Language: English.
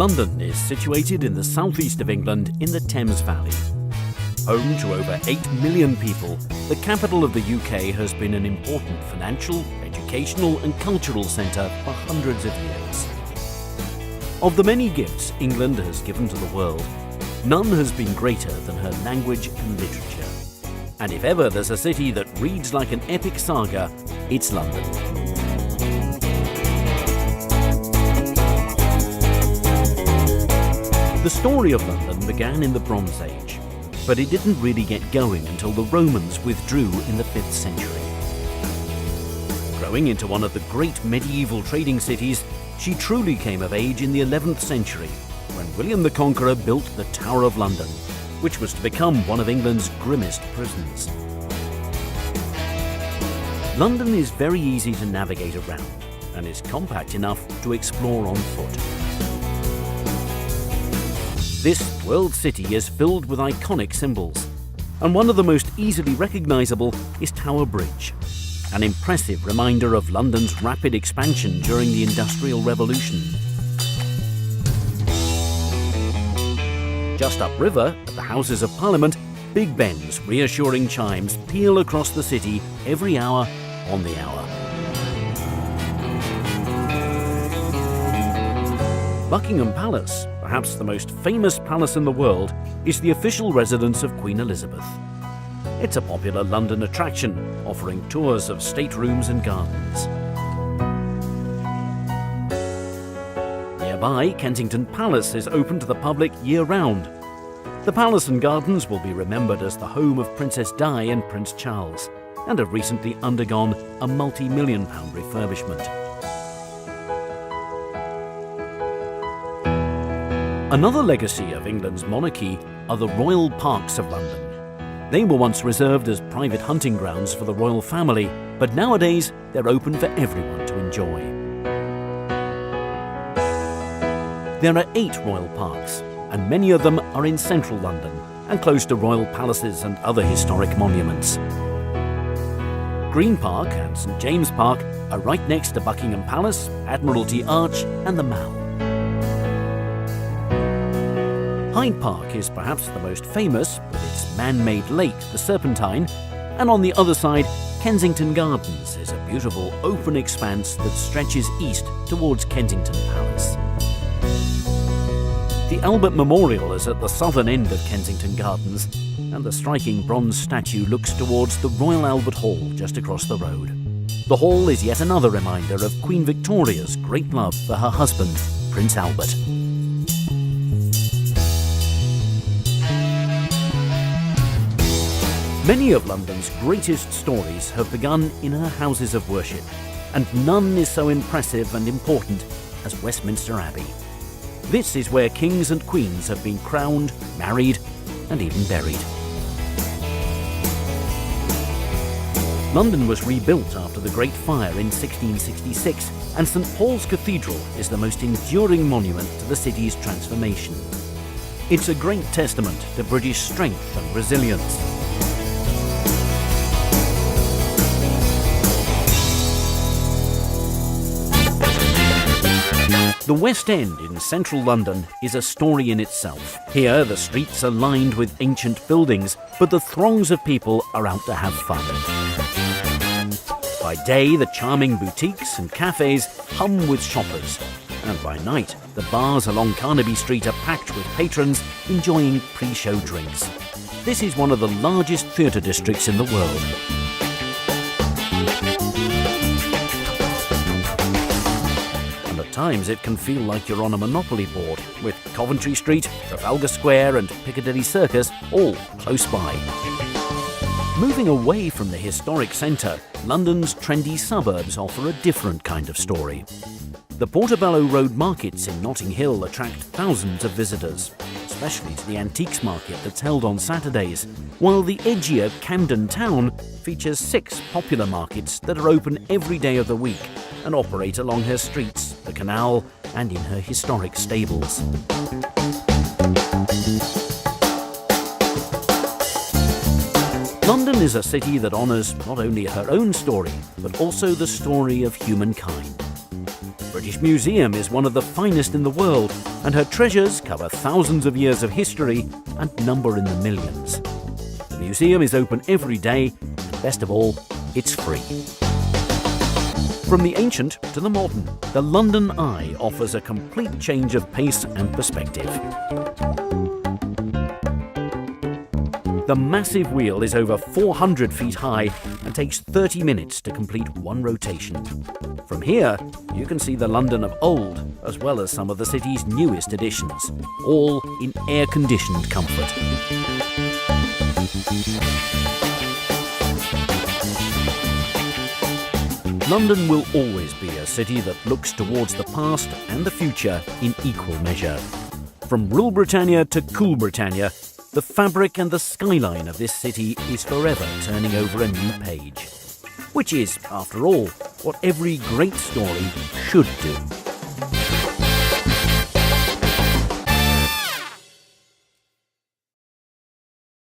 London is situated in the southeast of England in the Thames Valley. Home to over 8 million people, the capital of the UK has been an important financial, educational and cultural centre for hundreds of years. Of the many gifts England has given to the world, none has been greater than her language and literature. And if ever there's a city that reads like an epic saga, it's London. The story of London began in the Bronze Age, but it didn't really get going until the Romans withdrew in the 5th century. Growing into one of the great medieval trading cities, she truly came of age in the 11th century, when William the Conqueror built the Tower of London, which was to become one of England's grimmest prisons. London is very easy to navigate around, and is compact enough to explore on foot. This world city is filled with iconic symbols, and one of the most easily recognisable is Tower Bridge, an impressive reminder of London's rapid expansion during the Industrial Revolution. Just upriver, at the Houses of Parliament, Big Ben's reassuring chimes peal across the city every hour on the hour. Buckingham Palace, perhaps the most famous palace in the world, is the official residence of Queen Elizabeth. It's a popular London attraction, offering tours of staterooms and gardens. Nearby, Kensington Palace is open to the public year-round. The palace and gardens will be remembered as the home of Princess Di and Prince Charles, and have recently undergone a multi-million-pound refurbishment. Another legacy of England's monarchy are the Royal Parks of London. They were once reserved as private hunting grounds for the royal family, but nowadays they're open for everyone to enjoy. There are 8 royal parks, and many of them are in central London and close to royal palaces and other historic monuments. Green Park and St James Park are right next to Buckingham Palace, Admiralty Arch and the Mall. Hyde Park is perhaps the most famous, with its man-made lake, the Serpentine, and on the other side, Kensington Gardens is a beautiful open expanse that stretches east towards Kensington Palace. The Albert Memorial is at the southern end of Kensington Gardens, and the striking bronze statue looks towards the Royal Albert Hall just across the road. The hall is yet another reminder of Queen Victoria's great love for her husband, Prince Albert. Many of London's greatest stories have begun in her houses of worship, and none is so impressive and important as Westminster Abbey. This is where kings and queens have been crowned, married, and even buried. London was rebuilt after the Great Fire in 1666, and St Paul's Cathedral is the most enduring monument to the city's transformation. It's a great testament to British strength and resilience. The West End in central London is a story in itself. Here, the streets are lined with ancient buildings, but the throngs of people are out to have fun. By day, the charming boutiques and cafes hum with shoppers, and by night, the bars along Carnaby Street are packed with patrons enjoying pre-show drinks. This is one of the largest theatre districts in the world. At times it can feel like you're on a Monopoly board, with Coventry Street, Trafalgar Square and Piccadilly Circus all close by. Moving away from the historic centre, London's trendy suburbs offer a different kind of story. The Portobello Road markets in Notting Hill attract thousands of visitors, especially to the antiques market that's held on Saturdays, while the edgier Camden Town features 6 popular markets that are open every day of the week and operate along her streets, the canal, and in her historic stables. London is a city that honours not only her own story, but also the story of humankind. British Museum is one of the finest in the world, and her treasures cover thousands of years of history and number in the millions. The museum is open every day, and best of all, it's free. From the ancient to the modern, the London Eye offers a complete change of pace and perspective. The massive wheel is over 400 feet high and takes 30 minutes to complete one rotation. From here, you can see the London of old, as well as some of the city's newest additions, all in air-conditioned comfort. London will always be a city that looks towards the past and the future in equal measure. From Rule Britannia to Cool Britannia, the fabric and the skyline of this city is forever turning over a new page. Which is, after all, what every great story should do.